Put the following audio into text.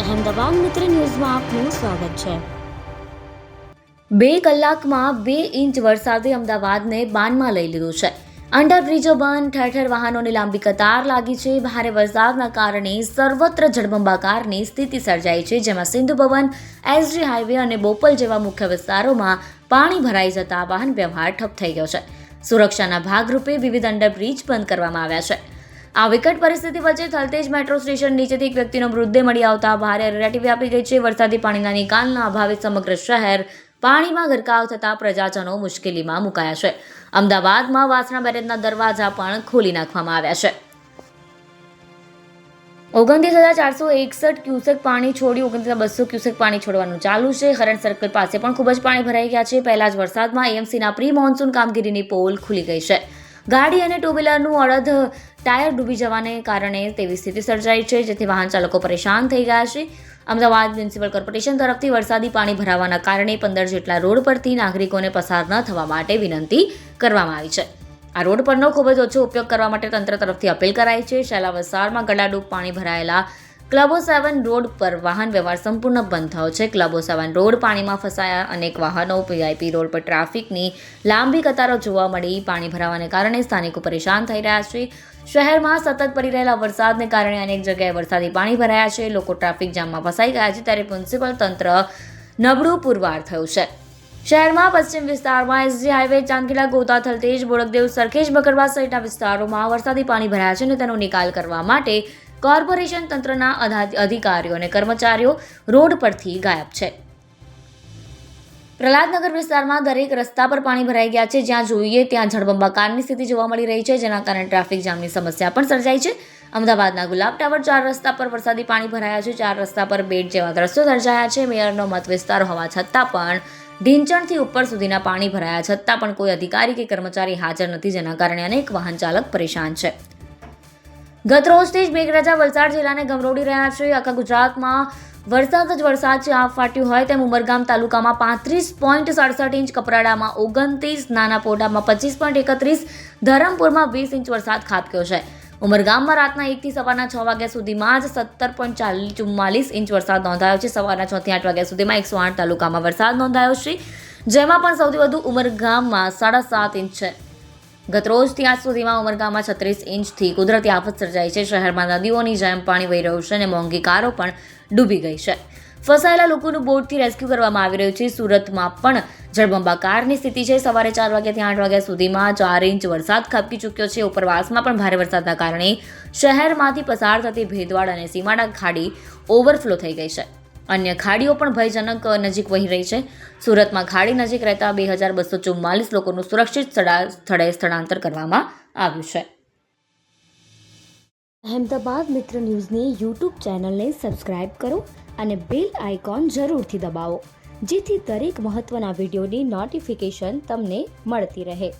અહેમદાબાદ મિત્ર ન્યૂઝમાં આપનું સ્વાગત છે। 2 કલાકમાં 2 ઇંચ વરસાદે અમદાવાદને બાનમાં લઈ લીધું છે। અંડરબ્રિજો બંધ, ઠેર ઠેર વાહનોની લાંબી કતાર લાગી છે। ભારે વરસાદના કારણે સર્વત્ર જળબંબાકારની સ્થિતિ સર્જાઈ છે, જેમાં સિંધુ ભવન, એસજી હાઈવે અને બોપલ જેવા મુખ્ય વિસ્તારોમાં પાણી ભરાઈ જતા વાહન વ્યવહાર ઠપ થઈ ગયો છે। સુરક્ષાના ભાગરૂપે વિવિધ અંડરબ્રિજ બંધ કરવામાં આવ્યા છે। આ વિકટ પરિસ્થિતિ વચ્ચે થલતેજ મેટ્રો સ્ટેશન નીચેથી એક વ્યક્તિનો મૃતદેહ મળી આવતા ભારે અરેરાટી વ્યાપી ગઈ છે। વરસાદી પાણીના નિકાલના અભાવે સમગ્ર શહેર પાણીમાં ગરકાવ થતા પ્રજાજનો મુશ્કેલીમાં મુકાયા છે। અમદાવાદમાં વાસણા બેરેજના દરવાજા પણ ખોલી નાખવામાં આવ્યા છે। 29,461 ક્યુસેક પાણી છોડી 29,200 ક્યુસેક પાણી છોડવાનું ચાલુ છે। હરણ સર્કલ પાસે પણ ખૂબ જ પાણી ભરાઈ ગયા છે। પહેલા જ વરસાદમાં એએમસીના પ્રી મોન્સૂન કામગીરીની પોલ ખુલી ગઈ છે। ગાડી અને ટુ વ્હીલરનું અડધ ટાયર ડૂબી જવાને કારણે તેવી સ્થિતિ સર્જાઈ છે, જેથી વાહન ચાલકો પરેશાન થઈ ગયા છે। અમદાવાદ મ્યુનિસિપલ કોર્પોરેશન તરફથી વરસાદી પાણી ભરાવાના કારણે 15 જેટલા રોડ પરથી નાગરિકોને પસાર ન થવા માટે વિનંતી કરવામાં આવી છે। આ રોડ પરનો ખૂબ જ ઓછો ઉપયોગ કરવા માટે તંત્ર તરફથી અપીલ કરાઈ છે। શેલા વિસ્તારમાં ગળાડૂબ પાણી ભરાયેલા ક્લબો 7 રોડ પર વાહન વ્યવહાર સંપૂર્ણ બંધ થયો છે। ક્લબો 7 રોડ પાણીમાં ફસાયા, અનેક વાહનો વીઆઈપી રોડ પર ટ્રાફિકની લાંબી કતારો જોવા મળી। પાણી ભરાવાને કારણે સ્થાનિકો પરેશાન થઈ રહ્યા છે। શહેરમાં સતત પડી રહેલા વરસાદને કારણે અનેક જગ્યાએ વરસાદી પાણી ભરાયા છે। લોકો ટ્રાફિક જામમાં ફસાઈ ગયા છે, ત્યારે મ્યુનિસિપલ તંત્ર નબળું પુરવાર થયું છે। શહેરમાં પશ્ચિમ વિસ્તારમાં એસજી હાઈવે, ચાંદખેડા, ગોતા, થલતેજ, બોડકદેવ, સરખેજ, બકરવા સહિતના વિસ્તારોમાં વરસાદી પાણી ભરાયા છે અને તેનો નિકાલ કરવા માટે કોર્પોરેશન તંત્રના અધિકારીઓ અને કર્મચારીઓ રોડ પરથી ગાયબ છે। પ્રહલાદનગર વિસ્તારમાં દરેક રસ્તા પર પાણી ભરાઈ ગયા છે। જ્યાં જોઈએ ત્યાં જળબંબાકારની સ્થિતિ જોવા મળી રહી છે, જેના કારણે ટ્રાફિક જામની સમસ્યા પણ સર્જાઈ છે। અમદાવાદના ગુલાબ ટાવર 4 રસ્તા પર વરસાદી પાણી ભરાયા છે। 4 રસ્તા પર બેટ જેવા દ્રશ્યો સર્જાયા છે। મેયરનો મત વિસ્તાર હોવા છતાં પણ ઢીંચણથી ઉપર સુધીના પાણી ભરાયા છતાં પણ કોઈ અધિકારી કે કર્મચારી હાજર નથી, જેના કારણે અનેક વાહન ચાલક પરેશાન છે। ગત રોજથી જ મેઘરાજા વલસાડ જિલ્લાને ગમરોડી રહ્યા છે। આખા ગુજરાતમાં વરસાદ જ વરસાદ છે, આપ ફાટ્યું હોય તેમ ઉમરગામ તાલુકામાં 35.67 ઇંચ, કપરાડામાં 29, નાના પોટામાં 25.31, ધરમપુરમાં 20 ઇંચ વરસાદ ખાબક્યો છે। ઉમરગામમાં રાતના 1 થી સવારના 6 વાગ્યા સુધીમાં જ 17.44 ઇંચ વરસાદ નોંધાયો છે। સવારના 6 થી 8 વાગ્યા સુધીમાં 108 તાલુકામાં વરસાદ નોંધાયો છે, જેમાં પણ સૌથી વધુ ઉમરગામમાં 7.5 ઇંચ છે। ગત રોજથી આજ સુધીમાં ઉમરગામમાં 36 ઇંચથી કુદરતી આફત સર્જાઈ છે। શહેરમાં નદીઓની જેમ પાણી વહી રહ્યું છે અને મોંઘી કારો પણ ડૂબી ગઈ છે। ફસાયેલા લોકોનું બોટથી રેસ્ક્યુ કરવામાં આવી રહ્યું છે। સુરતમાં પણ જળબંબાકારની સ્થિતિ છે। સવારે 4 વાગ્યાથી 8 વાગ્યા સુધીમાં 4 ઇંચ વરસાદ ખાબકી ચૂક્યો છે। ઉપરવાસમાં પણ ભારે વરસાદના કારણે શહેરમાંથી પસાર થતી ભેદવાડ અને સીમાડા ખાડી ઓવરફ્લો થઈ ગઈ છે। અન્ય ખાડીઓ પણ ભયજનક નજીક વહી રહી છે। સુરતમાં ખાડી નજીક રહેતા 2,244 લોકોનું સુરક્ષિત સ્થળે સ્થળાંતર કરવામાં આવ્યું છે। અહેમદાબાદ મિત્ર ન્યૂઝની યુટ્યુબ ચેનલને સબસ્ક્રાઇબ કરો અને બેલ આઇકોન જરૂરથી દબાવો, જેથી દરેક મહત્ત્વના વિડીયોની નોટિફિકેશન તમને મળતી રહે।